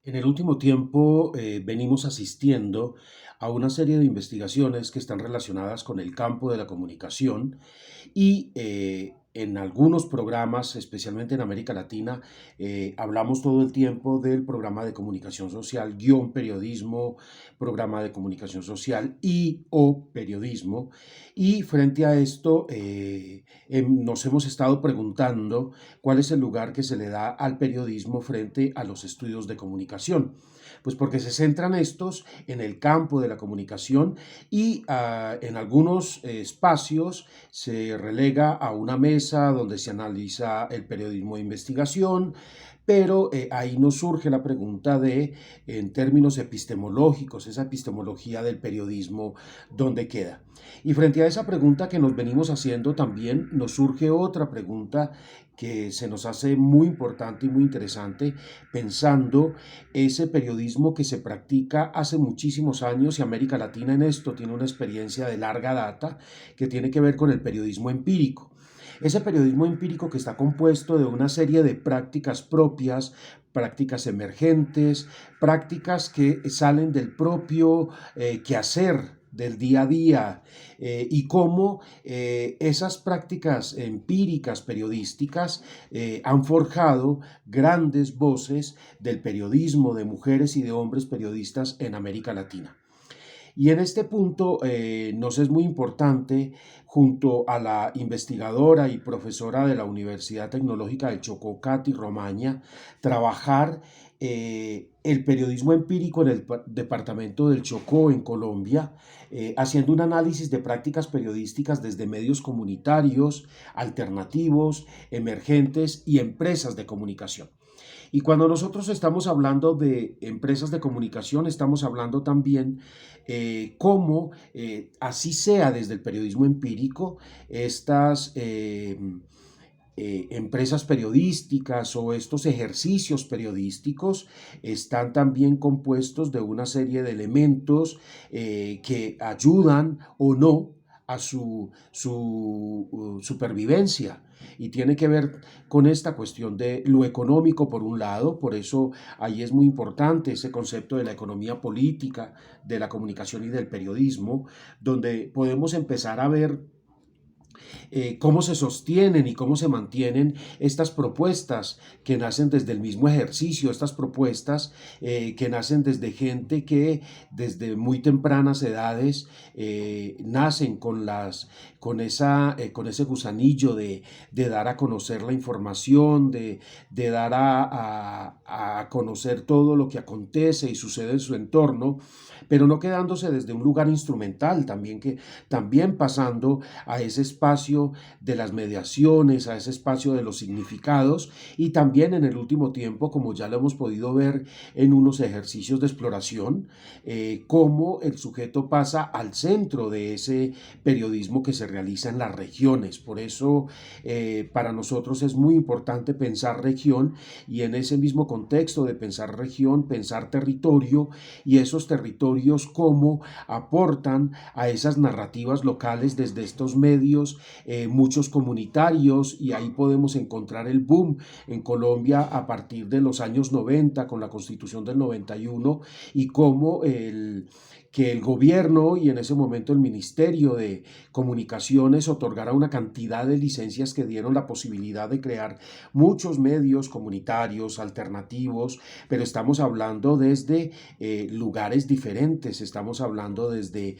En el último tiempo venimos asistiendo a una serie de investigaciones que están relacionadas con el campo de la comunicación y en algunos programas, especialmente en América Latina, hablamos todo el tiempo del programa de comunicación social, guión periodismo, programa de comunicación social y o periodismo. Y frente a esto nos hemos estado preguntando cuál es el lugar que se le da al periodismo frente a los estudios de comunicación. Pues porque se centran estos en el campo de la comunicación y en algunos espacios se relega a una mesa donde se analiza el periodismo de investigación, pero ahí nos surge la pregunta de, en términos epistemológicos, esa epistemología del periodismo, ¿dónde queda? Y frente a esa pregunta que nos venimos haciendo también nos surge otra pregunta que se nos hace muy importante y muy interesante, pensando ese periodismo que se practica hace muchísimos años, y América Latina en esto tiene una experiencia de larga data que tiene que ver con el periodismo empírico. Ese periodismo empírico que está compuesto de una serie de prácticas propias, prácticas emergentes, prácticas que salen del propio quehacer del día a día, y cómo esas prácticas empíricas periodísticas han forjado grandes voces del periodismo de mujeres y de hombres periodistas en América Latina. Y en este punto nos es muy importante, junto a la investigadora y profesora de la Universidad Tecnológica del Chocó, Katy Romaña, trabajar el periodismo empírico en el departamento del Chocó, en Colombia, haciendo un análisis de prácticas periodísticas desde medios comunitarios, alternativos, emergentes y empresas de comunicación. Y cuando nosotros estamos hablando de empresas de comunicación, estamos hablando también cómo, así sea desde el periodismo empírico, estas empresas periodísticas o estos ejercicios periodísticos están también compuestos de una serie de elementos que ayudan o no a su supervivencia. Y tiene que ver con esta cuestión de lo económico por un lado, por eso ahí es muy importante ese concepto de la economía política, de la comunicación y del periodismo, donde podemos empezar a ver cómo se sostienen y cómo se mantienen estas propuestas que nacen desde el mismo ejercicio, estas propuestas que nacen desde gente que desde muy tempranas edades nacen con ese gusanillo de dar a conocer la información, de dar a conocer todo lo que acontece y sucede en su entorno, pero no quedándose desde un lugar instrumental, también pasando a ese espacio de las mediaciones, a ese espacio de los significados, y también en el último tiempo, como ya lo hemos podido ver en unos ejercicios de exploración, cómo el sujeto pasa al centro de ese periodismo que se realiza en las regiones. Por eso para nosotros es muy importante pensar región, y en ese mismo contexto de pensar región, pensar territorio, y esos territorios cómo aportan a esas narrativas locales desde estos medios, muchos comunitarios, y ahí podemos encontrar el boom en Colombia a partir de los años 90 con la constitución del 91, y cómo que el gobierno y en ese momento el Ministerio de Comunicaciones otorgara una cantidad de licencias que dieron la posibilidad de crear muchos medios comunitarios, alternativos, pero estamos hablando desde lugares diferentes, estamos hablando desde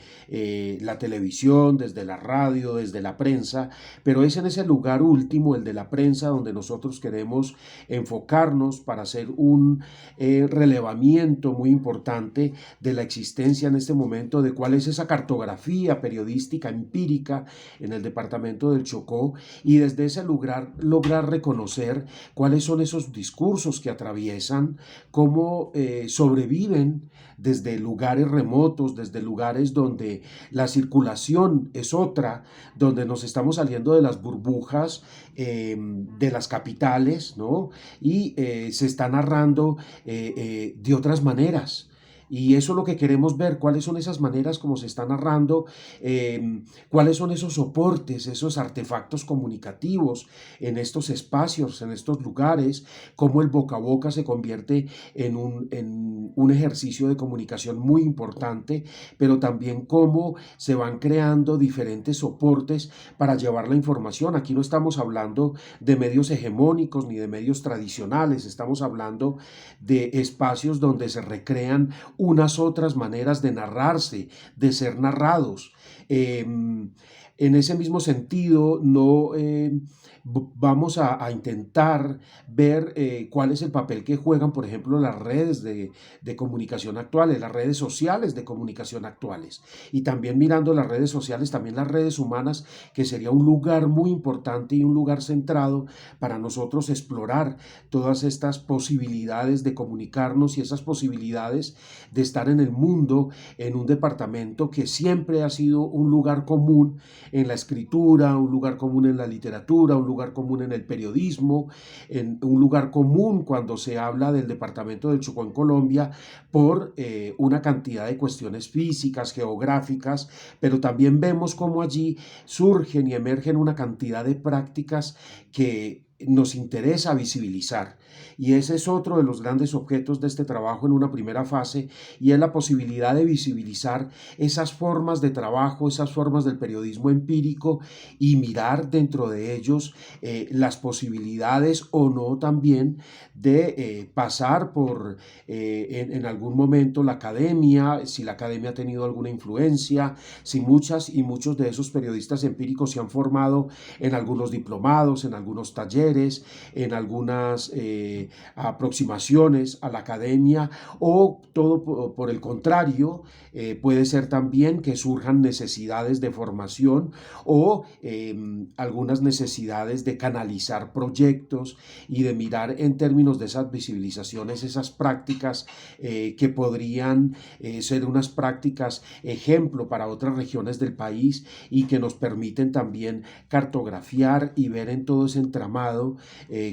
la televisión, desde la radio, desde la prensa, pero es en ese lugar último, el de la prensa, donde nosotros queremos enfocarnos para hacer un relevamiento muy importante de la existencia en este momento de cuál es esa cartografía periodística empírica en el departamento del Chocó, y desde ese lugar lograr reconocer cuáles son esos discursos que atraviesan, cómo sobreviven desde lugares remotos, desde lugares donde la circulación es otra, donde nos estamos saliendo de las burbujas de las capitales, ¿no? Y se está narrando de otras maneras. Y eso es lo que queremos ver, cuáles son esas maneras como se está narrando, cuáles son esos soportes, esos artefactos comunicativos en estos espacios, en estos lugares, cómo el boca a boca se convierte en un ejercicio de comunicación muy importante, pero también cómo se van creando diferentes soportes para llevar la información. Aquí no estamos hablando de medios hegemónicos ni de medios tradicionales, estamos hablando de espacios donde se recrean unas otras maneras de narrarse, de ser narrados. En ese mismo sentido, no vamos a intentar ver cuál es el papel que juegan, por ejemplo, las redes de comunicación actuales, las redes sociales de comunicación actuales. Y también mirando las redes sociales, también las redes humanas, que sería un lugar muy importante y un lugar centrado para nosotros explorar todas estas posibilidades de comunicarnos y esas posibilidades de estar en el mundo en un departamento que siempre ha sido un lugar común en la escritura, un lugar común en la literatura, un lugar común en el periodismo, en un lugar común cuando se habla del departamento del Chocó en Colombia por una cantidad de cuestiones físicas, geográficas, pero también vemos cómo allí surgen y emergen una cantidad de prácticas que nos interesa visibilizar. Y ese es otro de los grandes objetos de este trabajo en una primera fase, y es la posibilidad de visibilizar esas formas de trabajo, esas formas del periodismo empírico, y mirar dentro de ellos las posibilidades o no también de pasar por en algún momento la academia, si la academia ha tenido alguna influencia, si muchas y muchos de esos periodistas empíricos se han formado en algunos diplomados, en algunos talleres, en algunas aproximaciones a la academia, o todo por el contrario, puede ser también que surjan necesidades de formación o algunas necesidades de canalizar proyectos y de mirar en términos de esas visibilizaciones, esas prácticas que podrían ser unas prácticas ejemplo para otras regiones del país y que nos permiten también cartografiar y ver en todo ese entramado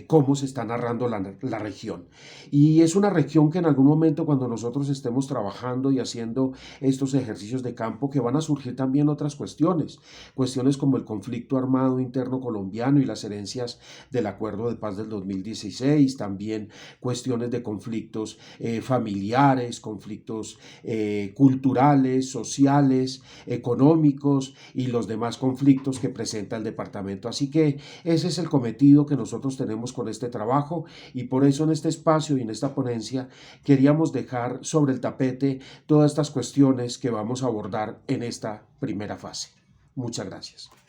cómo se está narrando la región. Y es una región que en algún momento, cuando nosotros estemos trabajando y haciendo estos ejercicios de campo, que van a surgir también otras cuestiones como el conflicto armado interno colombiano y las herencias del acuerdo de paz del 2016, también cuestiones de conflictos familiares, conflictos culturales, sociales, económicos y los demás conflictos que presenta el departamento. Así que ese es el cometido que nosotros tenemos con este trabajo, y por eso en este espacio y en esta ponencia queríamos dejar sobre el tapete todas estas cuestiones que vamos a abordar en esta primera fase. Muchas gracias.